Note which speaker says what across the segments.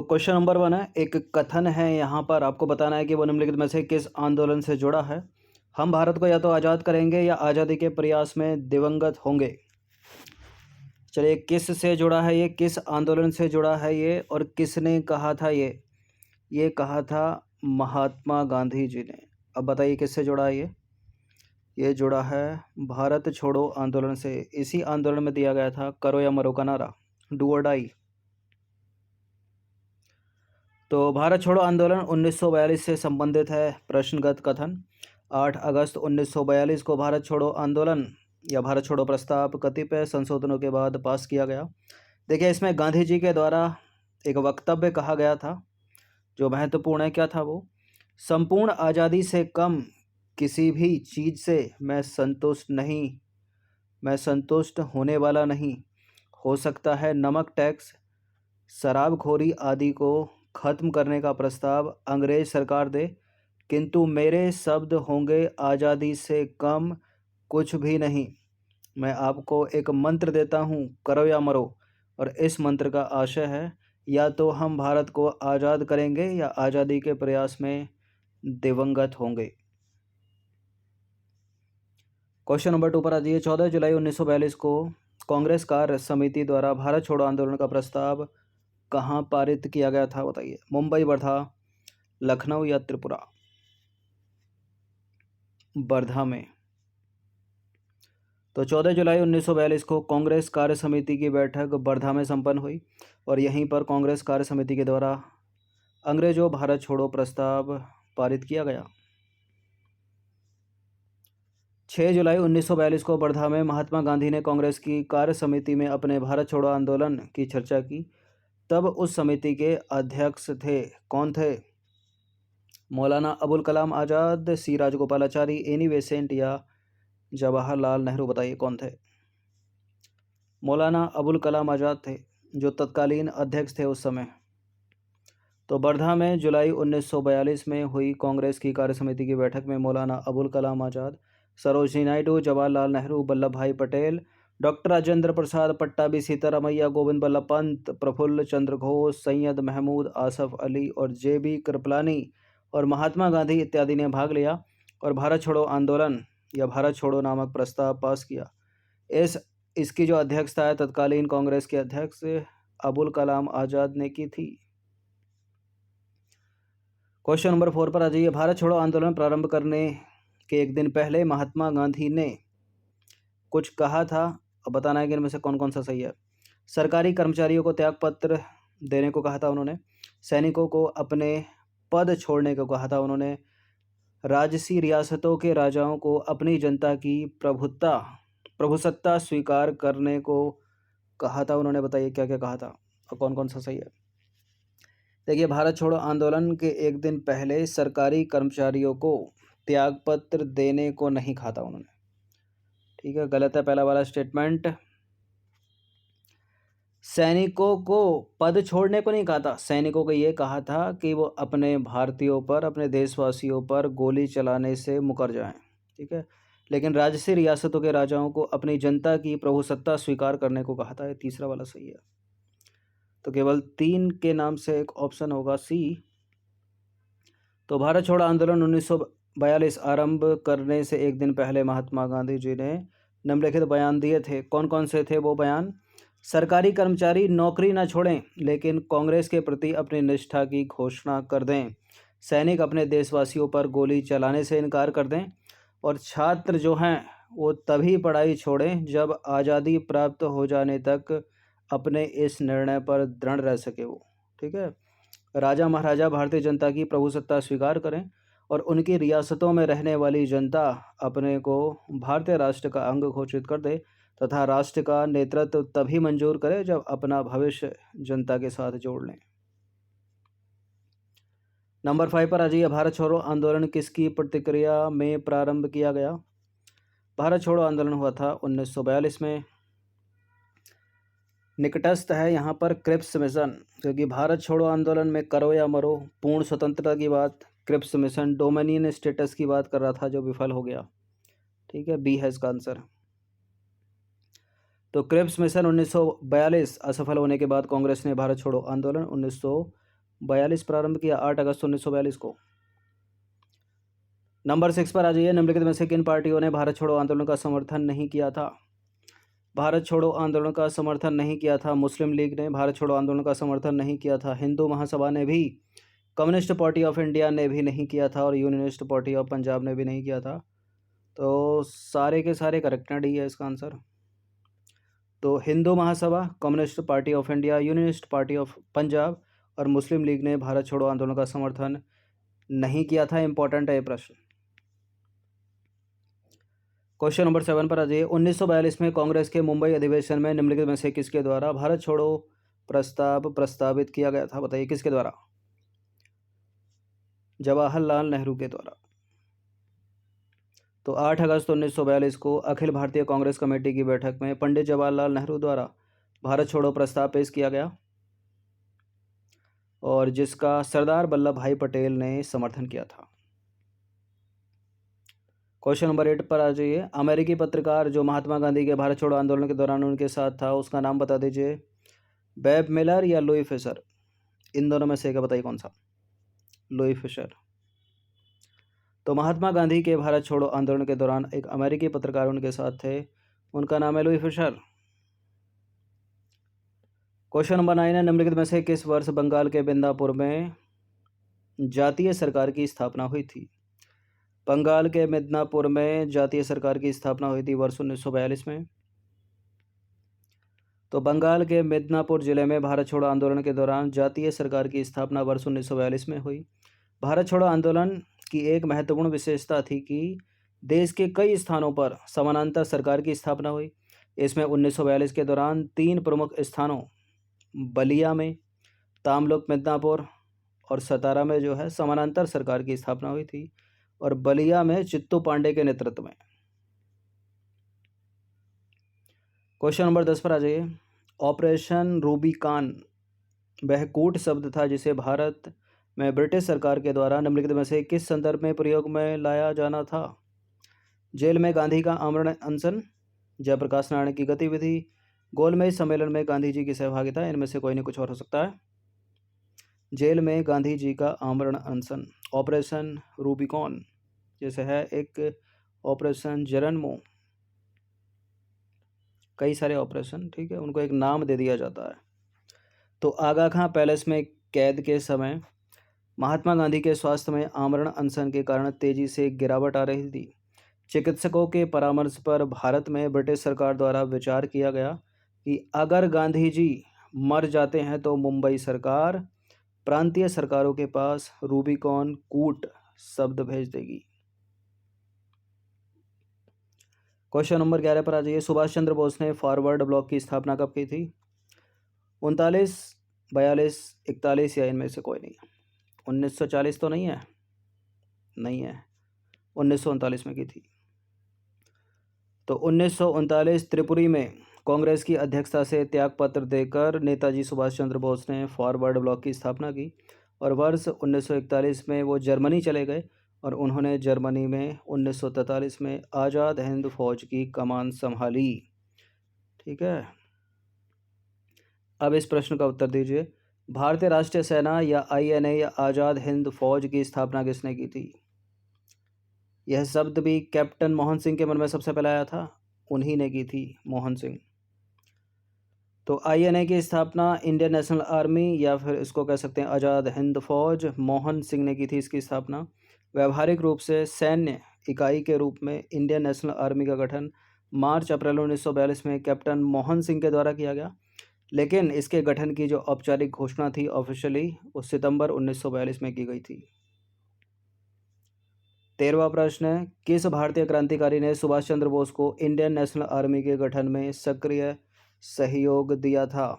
Speaker 1: Question number 1 है, एक कथन है यहाँ पर आपको बताना है कि वो निम्नलिखित में से किस आंदोलन से जुड़ा है। हम भारत को या तो आज़ाद करेंगे या आज़ादी के प्रयास में दिवंगत होंगे। चलिए, किस से जुड़ा है ये, किस आंदोलन से जुड़ा है ये और किसने कहा था ये कहा था महात्मा गांधी जी ने। अब बताइए किससे जुड़ा है ये जुड़ा है भारत छोड़ो आंदोलन से। इसी आंदोलन में दिया गया था करो या मरो का नारा, डू और डाई। तो भारत छोड़ो आंदोलन 1942 से संबंधित है प्रश्नगत कथन। 8 अगस्त 1942 को भारत छोड़ो आंदोलन या भारत छोड़ो प्रस्ताव कतिपय संशोधनों के बाद पास किया गया। देखिए, इसमें गांधी जी के द्वारा एक वक्तव्य कहा गया था जो महत्वपूर्ण है। क्या था वो? संपूर्ण आज़ादी से कम किसी भी चीज़ से मैं संतुष्ट होने वाला नहीं। हो सकता है नमक टैक्स, शराबखोरी आदि को खत्म करने का प्रस्ताव अंग्रेज सरकार दे, किंतु मेरे शब्द होंगे आज़ादी से कम कुछ भी नहीं। मैं आपको एक मंत्र देता हूँ, करो या मरो, और इस मंत्र का आशय है या तो हम भारत को आज़ाद करेंगे या आज़ादी के प्रयास में दिवंगत होंगे। क्वेश्चन नंबर 2 पर आ जाइए। 14 जुलाई 1942 को कांग्रेस कार्य समिति द्वारा भारत छोड़ो आंदोलन का प्रस्ताव कहाँ पारित किया गया था? बताइए। मुंबई, वर्धा, लखनऊ या त्रिपुरा? वर्धा में। तो 14 जुलाई 1942 को कांग्रेस कार्य समिति की बैठक वर्धा में संपन्न हुई और यहीं पर कांग्रेस कार्य समिति के द्वारा अंग्रेजों भारत छोड़ो प्रस्ताव पारित किया गया। 6 जुलाई 1942 को वर्धा में महात्मा गांधी ने कांग्रेस की कार्य समिति में अपने भारत छोड़ो आंदोलन की चर्चा की। तब उस समिति के अध्यक्ष थे, कौन थे? मौलाना अबुल कलाम आज़ाद, सी राजगोपालाचारी, एनी बेसेंट या जवाहरलाल नेहरू? बताइए कौन थे? मौलाना अबुल कलाम आज़ाद थे जो तत्कालीन अध्यक्ष थे उस समय। तो वर्धा में जुलाई 1942 में हुई कांग्रेस की कार्य समिति की बैठक में मौलाना अबुल कलाम आज़ाद, सरोजिनी नायडू, जवाहरलाल नेहरू, वल्लभ भाई पटेल, डॉक्टर राजेंद्र प्रसाद, पट्टाभी सीतारामैया, गोविंद बल्लभ पंत, प्रफुल्ल चंद्र घोष, सैयद महमूद आसफ अली और जे.बी. कृपलानी और महात्मा गांधी इत्यादि ने भाग लिया और भारत छोड़ो आंदोलन या भारत छोड़ो नामक प्रस्ताव पास किया। इसकी जो अध्यक्षता है तत्कालीन कांग्रेस के अध्यक्ष अबुल कलाम आज़ाद ने की थी। क्वेश्चन नंबर 4 पर आ जाइए। भारत छोड़ो आंदोलन प्रारंभ करने के एक दिन पहले महात्मा गांधी ने कुछ कहा था। अब बताना है कि इनमें से कौन कौन सा सही है। सरकारी कर्मचारियों को त्यागपत्र देने को कहा था उन्होंने, सैनिकों को अपने पद छोड़ने को कहा था उन्होंने, राजसी रियासतों के राजाओं को अपनी जनता की प्रभुसत्ता स्वीकार करने को कहा था उन्होंने। बताइए क्या क्या कहा था और कौन कौन सा सही है। देखिए, भारत छोड़ो आंदोलन के एक दिन पहले सरकारी कर्मचारियों को त्यागपत्र देने को नहीं कहा था उन्होंने। ठीक है, गलत है पहला वाला स्टेटमेंट। सैनिकों को पद छोड़ने को नहीं कहा था, सैनिकों को ये कहा था कि वो अपने भारतीयों पर, अपने देशवासियों पर गोली चलाने से मुकर जाएं। ठीक है, लेकिन राजसी रियासतों के राजाओं को अपनी जनता की प्रभुसत्ता स्वीकार करने को कहा था। ये तीसरा वाला सही है। तो केवल 3 के नाम से एक ऑप्शन होगा सी। तो भारत छोड़ो आंदोलन 1942 आरंभ करने से एक दिन पहले महात्मा गांधी जी ने निम्नलिखित बयान दिए थे। कौन कौन से थे वो बयान? सरकारी कर्मचारी नौकरी न छोड़ें लेकिन कांग्रेस के प्रति अपनी निष्ठा की घोषणा कर दें, सैनिक अपने देशवासियों पर गोली चलाने से इनकार कर दें, और छात्र जो हैं वो तभी पढ़ाई छोड़ें जब आज़ादी प्राप्त हो जाने तक अपने इस निर्णय पर दृढ़ रह सके वो। ठीक है, राजा महाराजा भारतीय जनता की प्रभुसत्ता स्वीकार करें और उनकी रियासतों में रहने वाली जनता अपने को भारतीय राष्ट्र का अंग घोषित कर दे तथा राष्ट्र का नेतृत्व तभी मंजूर करे जब अपना भविष्य जनता के साथ जोड़ लें। नंबर 5 पर आ जाइए। भारत छोड़ो आंदोलन किसकी प्रतिक्रिया में प्रारंभ किया गया? भारत छोड़ो आंदोलन हुआ था 1942 में। निकटस्थ है यहाँ पर क्रिप्स मिशन, क्योंकि भारत छोड़ो आंदोलन में करो या मरो, पूर्ण स्वतंत्रता की बात, क्रिप्स मिशन डोमिनियन स्टेटस की बात कर रहा था जो विफल हो गया। ठीक है, बी है इसका आंसर। तो क्रिप्स मिशन 1942 असफल होने के बाद कांग्रेस ने भारत छोड़ो आंदोलन 42 प्रारंभ किया 8 अगस्त 1942 को। नंबर 6 पर आ जाइए। निम्नलिखित में से किन पार्टियों ने भारत छोड़ो आंदोलन का समर्थन नहीं किया था? भारत छोड़ो आंदोलन का समर्थन नहीं किया था। मुस्लिम लीग ने भारत छोड़ो आंदोलन का समर्थन नहीं किया था। हिंदू महासभा ने भी, कम्युनिस्ट पार्टी ऑफ इंडिया ने भी नहीं किया था और यूनियनिस्ट पार्टी ऑफ पंजाब ने भी नहीं किया था। तो सारे के सारे करेक्ट डी है इसका आंसर। तो Hindu Mahasabha, communist party of India, unionist party of Punjab और मुस्लिम लीग ने भारत छोड़ो आंदोलन का समर्थन नहीं किया था। इंपॉर्टेंट है ये प्रश्न। क्वेश्चन नंबर 7 पर आ जाइए। 1942 में कांग्रेस के मुंबई अधिवेशन में निम्नलिखित में से किसके द्वारा भारत छोड़ो प्रस्ताव प्रस्तावित किया गया था? बताइए किसके द्वारा? जवाहरलाल नेहरू के द्वारा। तो 8 अगस्त 1942 को अखिल भारतीय कांग्रेस कमेटी की बैठक में पंडित जवाहरलाल नेहरू द्वारा भारत छोड़ो प्रस्ताव पेश किया गया और जिसका सरदार वल्लभ भाई पटेल ने समर्थन किया था। क्वेश्चन नंबर 8 पर आ जाइए। अमेरिकी पत्रकार जो महात्मा गांधी के भारत छोड़ो आंदोलन के दौरान उनके साथ था, उसका नाम बता दीजिए। बेब मिलर या लुई फिशर? इन दोनों में से एक बताइए कौन सा? Louis Fischer. तो महात्मा गांधी के भारत छोड़ो आंदोलन के दौरान एक अमेरिकी पत्रकार उनके साथ थे, उनका नाम है लुई फिशर। क्वेश्चन नंबर 9 है। निम्नलिखित में से किस वर्ष बंगाल के मिदनापुर में जातीय सरकार की स्थापना हुई थी? बंगाल के मिदनापुर में जातीय सरकार की स्थापना हुई थी वर्ष 1942 में। तो बंगाल के मिदनापुर जिले में भारत छोड़ो आंदोलन के दौरान जातीय सरकार की स्थापना वर्ष 1942 में हुई। भारत छोड़ो आंदोलन की एक महत्वपूर्ण विशेषता थी कि देश के कई स्थानों पर समानांतर सरकार की स्थापना हुई। इसमें 1942 के दौरान 3 प्रमुख स्थानों बलिया में, तामलुक मिदनापुर और सतारा में जो है समानांतर सरकार की स्थापना हुई थी और बलिया में चित्तू पांडे के नेतृत्व में। क्वेश्चन नंबर 10 पर आ जाइए। ऑपरेशन रूबिकॉन वह कूट शब्द था जिसे भारत में ब्रिटिश सरकार के द्वारा निम्नलिखित में से किस संदर्भ में प्रयोग में लाया जाना था? जेल में गांधी का आमरण अनशन, जयप्रकाश नारायण की गतिविधि, गोलमेज सम्मेलन में गांधी जी की सहभागिता, इनमें से कोई नहीं कुछ और हो सकता है। जेल में गांधी जी का आमरण अनशन, ऑपरेशन रूबिकॉन जैसे है एक ऑपरेशन जरनमो, कई सारे ऑपरेशन, ठीक है, उनको एक नाम दे दिया जाता है। तो आगा खां पैलेस में कैद के समय महात्मा गांधी के स्वास्थ्य में आमरण अनशन के कारण तेजी से गिरावट आ रही थी। चिकित्सकों के परामर्श पर भारत में ब्रिटिश सरकार द्वारा विचार किया गया कि अगर गांधी जी मर जाते हैं तो मुंबई सरकार प्रांतीय सरकारों के पास रूबिकॉन कूट शब्द भेज देगी। क्वेश्चन नंबर 11 पर आ जाइए। सुभाष चंद्र बोस ने फॉरवर्ड ब्लॉक की स्थापना कब की थी? 39, 42, 41 या इनमें से कोई नहीं? 1940 तो नहीं है, नहीं है, 1939 में की थी। तो 1939 त्रिपुरी में कांग्रेस की अध्यक्षता से त्यागपत्र देकर नेताजी सुभाष चंद्र बोस ने फॉरवर्ड ब्लॉक की स्थापना की और वर्ष 1941 में वो जर्मनी चले गए और उन्होंने जर्मनी में 1943 में आज़ाद हिंद फौज की कमान संभाली। ठीक है, अब इस प्रश्न का उत्तर दीजिए। भारतीय राष्ट्रीय सेना या आईएनए या आज़ाद हिंद फौज की स्थापना किसने की थी? यह शब्द भी कैप्टन मोहन सिंह के मन में सबसे पहले आया था, उन्हीं ने की थी, मोहन सिंह। तो आईएनए की स्थापना इंडियन नेशनल आर्मी या फिर इसको कह सकते हैं आज़ाद हिंद फौज, मोहन सिंह ने की थी इसकी स्थापना। व्यावहारिक रूप से सैन्य इकाई के रूप में इंडियन नेशनल आर्मी का गठन मार्च अप्रैल 1942 में कैप्टन मोहन सिंह के द्वारा किया गया, लेकिन इसके गठन की जो औपचारिक घोषणा थी ऑफिशियली वो सितंबर 1942 में की गई थी। 13वां प्रश्न है, किस भारतीय क्रांतिकारी ने सुभाष चंद्र बोस को इंडियन नेशनल आर्मी के गठन में सक्रिय सहयोग दिया था?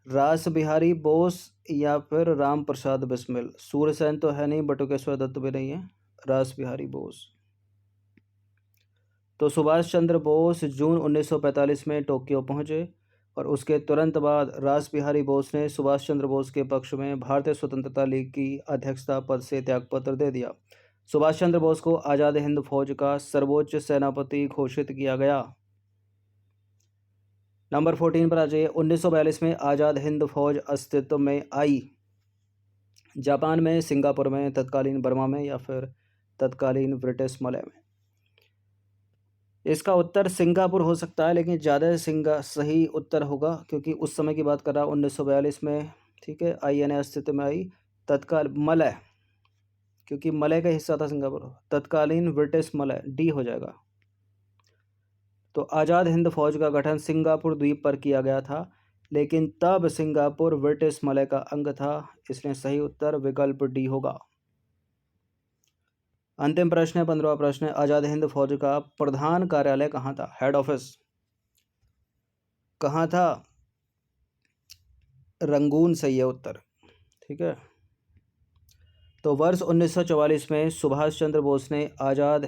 Speaker 1: रास बिहारी बोस या फिर राम प्रसाद बिस्मिल? सूर्यसेन तो है नहीं, बटुकेश्वर दत्त भी नहीं है, रास बिहारी बोस। तो सुभाष चंद्र बोस जून 1945 में टोक्यो पहुंचे और उसके तुरंत बाद रास बिहारी बोस ने सुभाष चंद्र बोस के पक्ष में भारतीय स्वतंत्रता लीग की अध्यक्षता पद से त्यागपत्र दे दिया। सुभाष चंद्र बोस को आज़ाद हिंद फौज का सर्वोच्च सेनापति घोषित किया गया। नंबर 14 पर आ जाइए। 1942 में आज़ाद हिंद फौज अस्तित्व में आई। जापान में, सिंगापुर में, तत्कालीन बर्मा में या फिर तत्कालीन ब्रिटिश मलय में? इसका उत्तर सिंगापुर हो सकता है, लेकिन ज़्यादा सही उत्तर होगा, क्योंकि उस समय की बात कर रहा हूँ 1942 में, ठीक है। आई यानी अस्तित्व में आई। तत्काल मलय, क्योंकि मलय का हिस्सा था सिंगापुर। तत्कालीन ब्रिटिश मलय, डी हो जाएगा। तो आज़ाद हिंद फौज का गठन सिंगापुर द्वीप पर किया गया था, लेकिन तब सिंगापुर ब्रिटिश मलय का अंग था, इसलिए सही उत्तर विकल्प डी होगा। अंतिम प्रश्न है, 15वां प्रश्न है। आज़ाद हिंद फौज का प्रधान कार्यालय कहाँ था? हेड ऑफिस कहाँ था? रंगून सही है उत्तर, ठीक है। तो वर्ष 1944 में सुभाष चंद्र बोस ने आज़ाद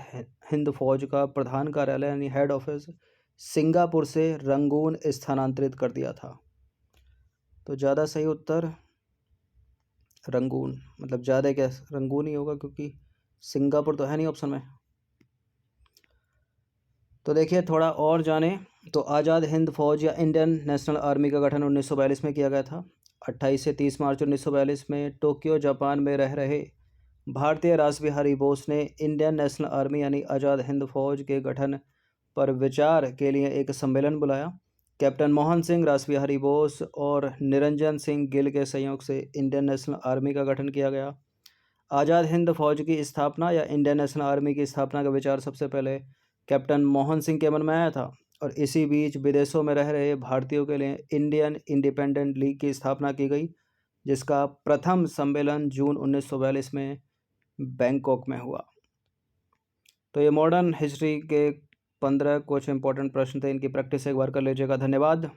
Speaker 1: हिंद फौज का प्रधान कार्यालय यानी हेड ऑफिस सिंगापुर से रंगून स्थानांतरित कर दिया था। तो ज़्यादा सही उत्तर रंगून, मतलब ज़्यादा क्या रंगून ही होगा, क्योंकि सिंगापुर तो है नहीं ऑप्शन में। तो देखिए थोड़ा और जाने, तो आज़ाद हिंद फौज या इंडियन नेशनल आर्मी का गठन 1942 में किया गया था। 28 से 30 मार्च 1942 में टोक्यो जापान में रह रहे भारतीय रासबिहारी बोस ने इंडियन नेशनल आर्मी यानी आज़ाद हिंद फौज के गठन पर विचार के लिए एक सम्मेलन बुलाया। कैप्टन मोहन सिंह, रासबिहारी बोस और निरंजन सिंह गिल के सहयोग से इंडियन नेशनल आर्मी का गठन किया गया। आज़ाद हिंद फौज की स्थापना या इंडियन नेशनल आर्मी की स्थापना का विचार सबसे पहले कैप्टन मोहन सिंह के मन में आया था, और इसी बीच विदेशों में रह रहे भारतीयों के लिए इंडियन इंडिपेंडेंट लीग की स्थापना की गई, जिसका प्रथम सम्मेलन जून 1942 में बैंकॉक में हुआ। तो ये मॉडर्न हिस्ट्री के 15 कुछ इंपॉर्टेंट प्रश्न थे, इनकी प्रैक्टिस एक बार कर लीजिएगा। धन्यवाद।